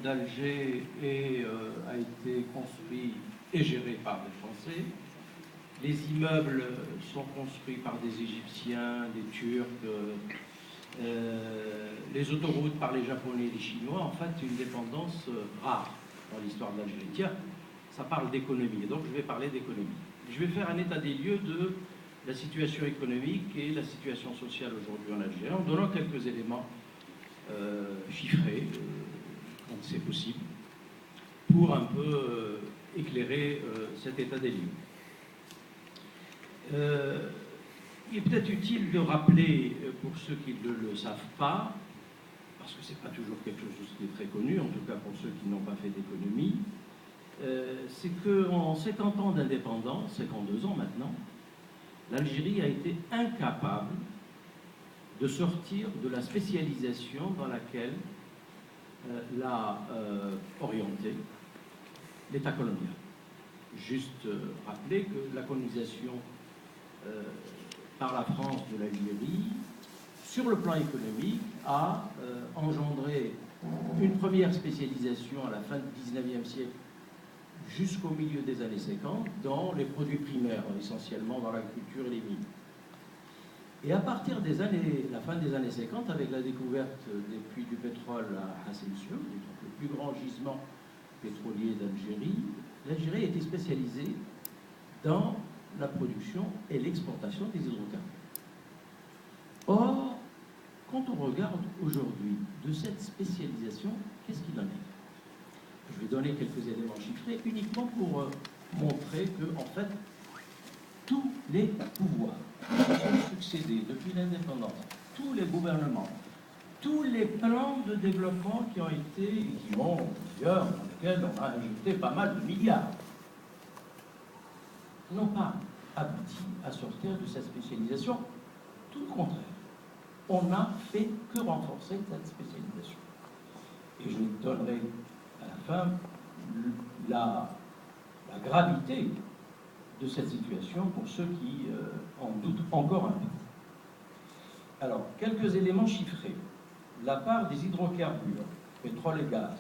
d'Alger a été construit et géré par des Français. Les immeubles sont construits par des Égyptiens, des Turcs, les autoroutes par les Japonais et les Chinois. En fait, une dépendance rare dans l'histoire de l'Algérie. Tiens, ça parle d'économie, et donc je vais parler d'économie. Je vais faire un état des lieux de la situation économique et la situation sociale aujourd'hui en Algérie, en donnant quelques éléments chiffrés, quand c'est possible, pour un peu éclairer cet état des lieux. Il est peut-être utile de rappeler, pour ceux qui ne le savent pas, parce que ce n'est pas toujours quelque chose qui est très connu, en tout cas pour ceux qui n'ont pas fait d'économie, c'est qu'en 50 ans d'indépendance, 52 ans maintenant, l'Algérie a été incapable de sortir de la spécialisation dans laquelle l'a orienté l'État colonial. Juste rappeler que la colonisation par la France de l'Algérie, sur le plan économique, a engendré une première spécialisation à la fin du XIXe siècle jusqu'au milieu des années 50 dans les produits primaires, essentiellement dans l'agriculture et les mines. Et à partir des années, la fin des années 50, avec la découverte des puits du pétrole à Hassemsoul, le plus grand gisement pétrolier d'Algérie, l'Algérie a été spécialisée dans la production et l'exportation des hydrocarbures. Or, quand on regarde aujourd'hui de cette spécialisation, qu'est-ce qu'il en est? Je vais donner quelques éléments chiffrés uniquement pour montrer que, en fait, tous les pouvoirs qui ont succédé depuis l'indépendance, tous les gouvernements, tous les plans de développement qui ont été, et qui ont d'ailleurs, dans lesquels on a ajouté pas mal de milliards, n'ont pas abouti à sortir de cette spécialisation. Tout le contraire. On n'a fait que renforcer cette spécialisation. Et je donnerai à la fin la gravité de cette situation pour ceux qui en doutent encore un peu. Alors, quelques éléments chiffrés. La part des hydrocarbures, pétrole et gaz,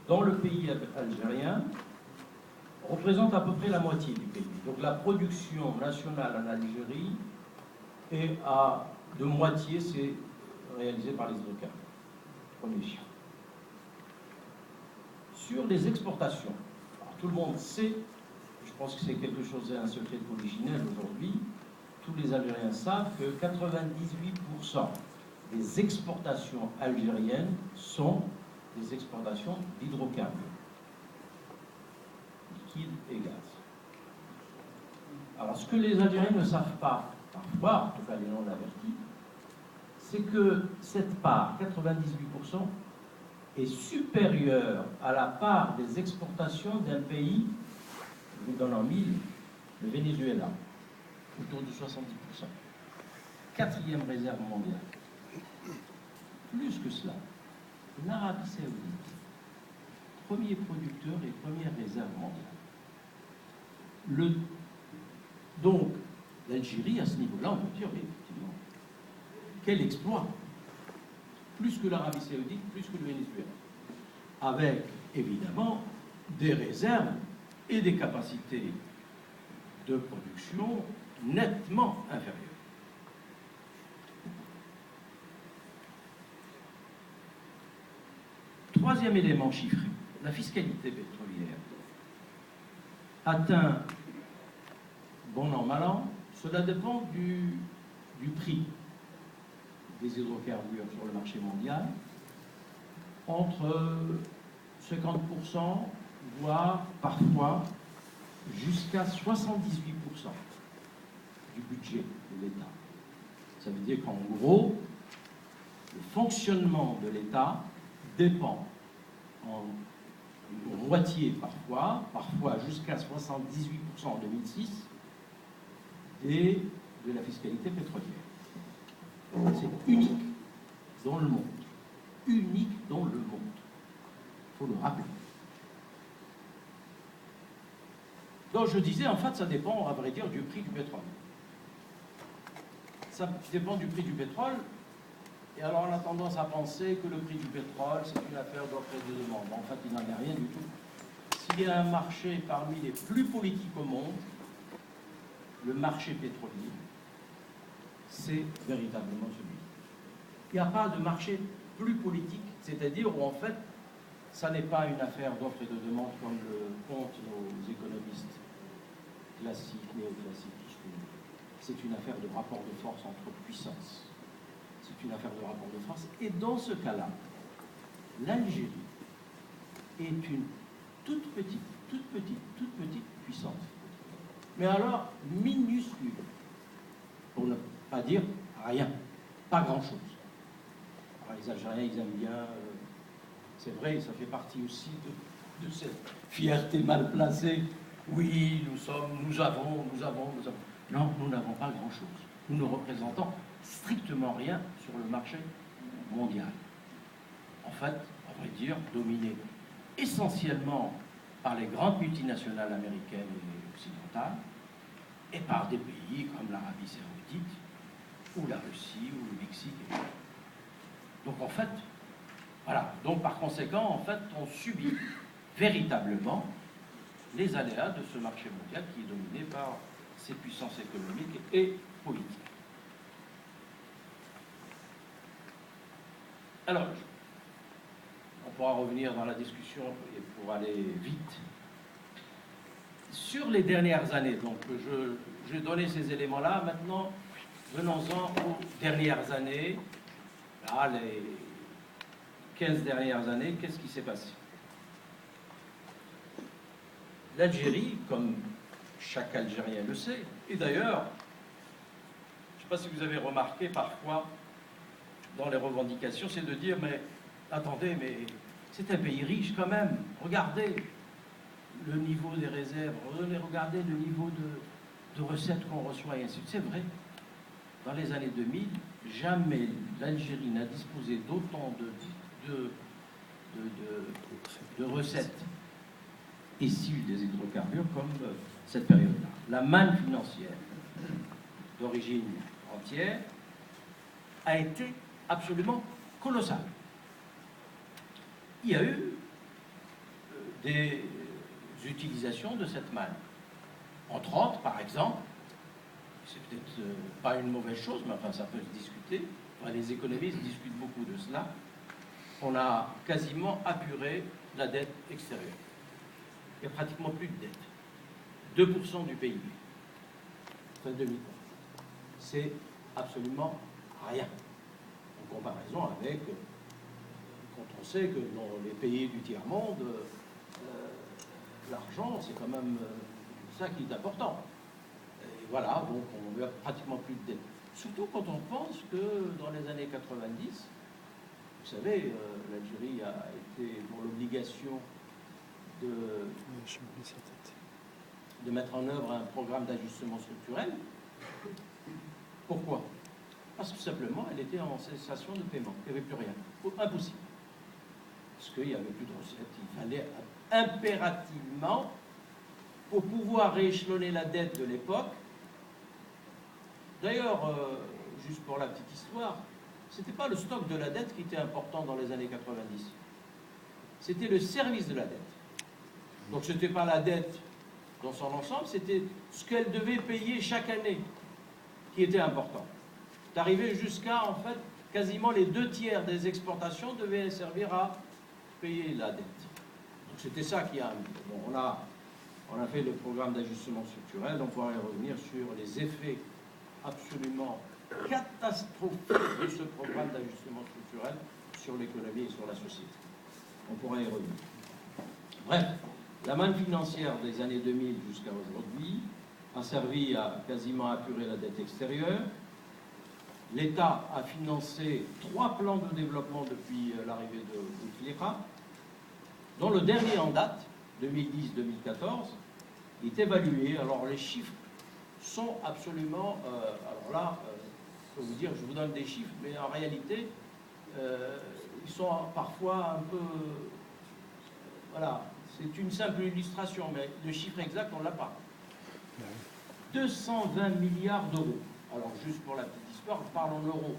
dans le pays algérien représente à peu près la moitié du pays. Donc la production nationale en Algérie est à de moitié, c'est réalisé par les hydrocarbures. Premier chiffre. Sur les exportations, alors, tout le monde sait, je pense que c'est quelque chose, un secret de polichinelle aujourd'hui, tous les Algériens savent que 98% des exportations algériennes sont des exportations d'hydrocarbures, liquides et gaz. Alors, ce que les Algériens ne savent pas, parfois, en tout cas les non-avertis, c'est que cette part, 98%, est supérieure à la part des exportations d'un pays, je vous donne en mille, le Venezuela, autour de 70%. Quatrième réserve mondiale. Plus que cela, l'Arabie Saoudite, premier producteur et première réserve mondiale. Donc, l'Algérie, à ce niveau-là, on peut dire, effectivement, quel exploit! Plus que l'Arabie Saoudite, plus que le Venezuela. Avec, évidemment, des réserves et des capacités de production nettement inférieures. Troisième élément chiffré, la fiscalité pétrolière atteint, bon an, mal an, cela dépend du prix des hydrocarbures sur le marché mondial, entre 50%, voire parfois jusqu'à 78% du budget de l'État. Ça veut dire qu'en gros, le fonctionnement de l'État dépend en moitié parfois jusqu'à 78% en 2006, de la fiscalité pétrolière. C'est unique dans le monde. Unique dans le monde. Il faut le rappeler. Donc je disais, en fait, ça dépend, à vrai dire, du prix du pétrole. Ça dépend du prix du pétrole Et alors on a tendance à penser que le prix du pétrole, c'est une affaire d'offre et de demande. En fait, il n'en est rien du tout. S'il y a un marché parmi les plus politiques au monde, le marché pétrolier, c'est véritablement celui. Il n'y a pas de marché plus politique, c'est-à-dire où en fait, ça n'est pas une affaire d'offre et de demande comme le comptent nos économistes classiques, néoclassiques, tout ce que nous. C'est une affaire de rapport de force entre puissances. C'est une affaire de rapport de force. Et dans ce cas-là, l'Algérie est une toute petite puissance. Mais alors, minuscule. Pour ne pas dire rien. Pas grand-chose. Alors, les Algériens, ils aiment bien... c'est vrai, ça fait partie aussi de cette fierté mal placée. Oui, nous avons. Non, nous n'avons pas grand-chose. Nous ne représentons strictement rien sur le marché mondial. En fait, à vrai dire, dominé essentiellement par les grandes multinationales américaines et occidentales et par des pays comme l'Arabie Saoudite ou la Russie ou le Mexique. Donc en fait, voilà. Donc par conséquent, en fait, on subit véritablement les aléas de ce marché mondial qui est dominé par ces puissances économiques et politiques. Alors, on pourra revenir dans la discussion et pour aller vite. Sur les dernières années, donc j'ai donné ces éléments-là, maintenant venons-en aux dernières années. Là, les 15 dernières années, qu'est-ce qui s'est passé? L'Algérie, comme chaque Algérien le sait, et d'ailleurs, je ne sais pas si vous avez remarqué parfois dans les revendications, c'est de dire, mais attendez, mais c'est un pays riche quand même, regardez le niveau des réserves, regardez le niveau de recettes qu'on reçoit, et ainsi de suite. C'est vrai, dans les années 2000, jamais l'Algérie n'a disposé d'autant de recettes issues des hydrocarbures comme cette période-là. La manne financière d'origine entière a été absolument colossale. Il y a eu des utilisations de cette manne. Entre autres, par exemple, c'est peut-être pas une mauvaise chose, mais enfin ça peut se discuter, enfin, les économistes discutent beaucoup de cela, on a quasiment apuré la dette extérieure. Il n'y a pratiquement plus de dette. 2% du PIB. Fin 2020. C'est absolument rien. En comparaison avec, quand on sait que dans les pays du tiers-monde, l'argent, c'est quand même ça qui est important. Et voilà, donc on n'a pratiquement plus de dette. Surtout quand on pense que dans les années 90, vous savez, l'Algérie a été pour l'obligation de mettre en œuvre un programme d'ajustement structurel. Pourquoi? Parce que tout simplement, elle était en cessation de paiement. Il n'y avait plus rien. Impossible. Parce qu'il n'y avait plus de recettes. Il fallait impérativement, pour pouvoir rééchelonner la dette de l'époque. D'ailleurs, juste pour la petite histoire, ce n'était pas le stock de la dette qui était important dans les années 90. C'était le service de la dette. Donc ce n'était pas la dette dans son ensemble, c'était ce qu'elle devait payer chaque année qui était important. C'est arrivé jusqu'à, en fait, quasiment les 2/3 des exportations devaient servir à payer la dette. Donc c'était ça qui a... Bon, on a fait le programme d'ajustement structurel, on pourra y revenir sur les effets absolument catastrophiques de ce programme d'ajustement structurel sur l'économie et sur la société. On pourra y revenir. Bref, la manne financière des années 2000 jusqu'à aujourd'hui a servi à quasiment apurer la dette extérieure. L'État a financé 3 plans de développement depuis l'arrivée de Bouteflika, dont le dernier en date, 2010-2014, est évalué. Alors les chiffres sont absolument... alors là, je peux vous dire, je vous donne des chiffres, mais en réalité, ils sont parfois un peu... voilà, c'est une simple illustration, mais le chiffre exact, on ne l'a pas. 220 milliards d'euros. Alors juste pour la petite histoire, je parle en euros.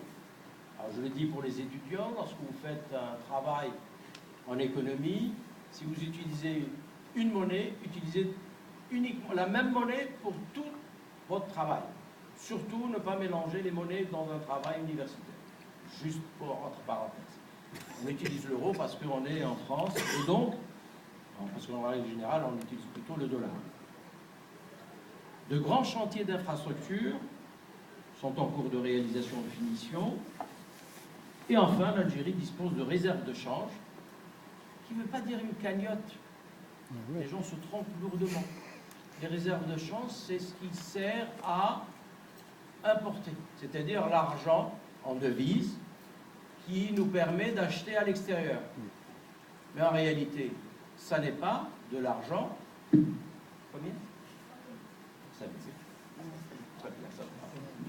Alors je le dis pour les étudiants, lorsque vous faites un travail en économie, si vous utilisez une monnaie, utilisez uniquement la même monnaie pour tout votre travail. Surtout ne pas mélanger les monnaies dans un travail universitaire. Juste pour entre parenthèses. On utilise l'euro parce qu'on est en France et donc, parce qu'en règle générale, on utilise plutôt le dollar. De grands chantiers d'infrastructure sont en cours de réalisation de finition. Et enfin, l'Algérie dispose de réserves de change, qui ne veut pas dire une cagnotte. Les gens se trompent lourdement. Les réserves de change, c'est ce qui sert à importer, c'est-à-dire l'argent en devise qui nous permet d'acheter à l'extérieur. Mais en réalité, ça n'est pas de l'argent. Combien? Ça, très bien, ça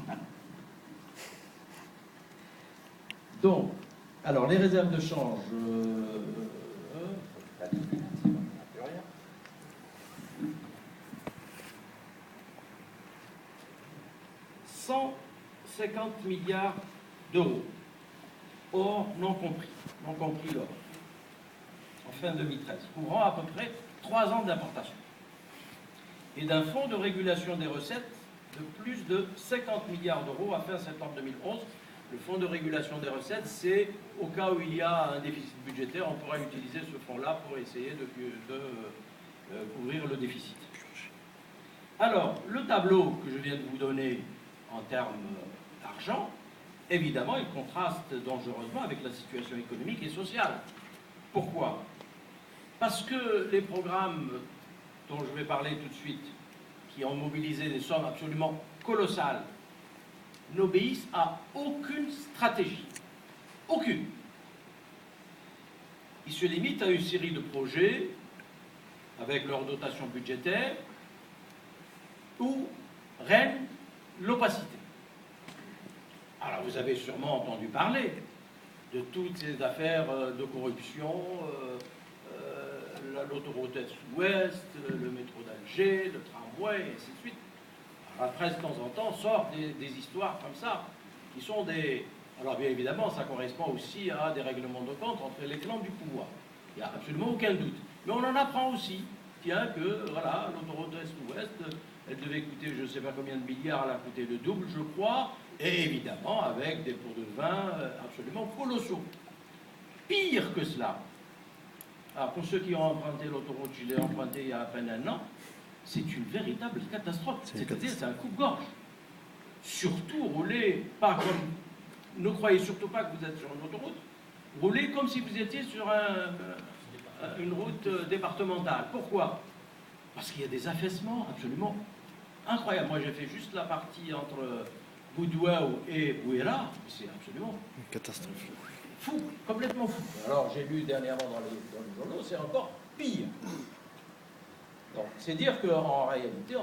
va. Donc, alors les réserves de change. 150 milliards d'euros, or non compris l'or, en fin 2013, couvrant à peu près 3 ans d'importation, et d'un fonds de régulation des recettes de plus de 50 milliards d'euros à fin septembre 2011. Le fonds de régulation des recettes, c'est au cas où il y a un déficit budgétaire, on pourra utiliser ce fonds-là pour essayer de couvrir le déficit. Alors, le tableau que je viens de vous donner en termes d'argent, évidemment, il contraste dangereusement avec la situation économique et sociale. Pourquoi? Parce que les programmes dont je vais parler tout de suite, qui ont mobilisé des sommes absolument colossales, n'obéissent à aucune stratégie. Aucune. Ils se limitent à une série de projets, avec leur dotation budgétaire, où règne l'opacité. Alors, vous avez sûrement entendu parler de toutes ces affaires de corruption, l'autoroute Est-Ouest, le métro d'Alger, le tramway, et ainsi de suite. Alors, après, de temps en temps, sortent des histoires comme ça, qui sont des... Alors, bien évidemment, ça correspond aussi à des règlements de compte entre les clans du pouvoir. Il n'y a absolument aucun doute. Mais on en apprend aussi, tiens, que, voilà, l'autoroute Est-Ouest, elle devait coûter je ne sais pas combien de milliards, elle a coûté le double, je crois, et évidemment avec des pots de vin absolument colossaux. Pire que cela, alors pour ceux qui ont emprunté l'autoroute, je l'ai emprunté il y a à peine un an, c'est une véritable catastrophe. C'est-à-dire, c'est un coupe-gorge. Surtout rouler, pas comme... Ne croyez surtout pas que vous êtes sur une autoroute. Roulez comme si vous étiez sur une route départementale. Pourquoi? Parce qu'il y a des affaissements absolument incroyables. Moi, j'ai fait juste la partie entre Boudouaou et Bouira. C'est absolument... Une catastrophe. Fou, complètement fou. Alors, j'ai lu dernièrement dans les journaux, c'est encore pire. Donc, c'est dire qu'en réalité...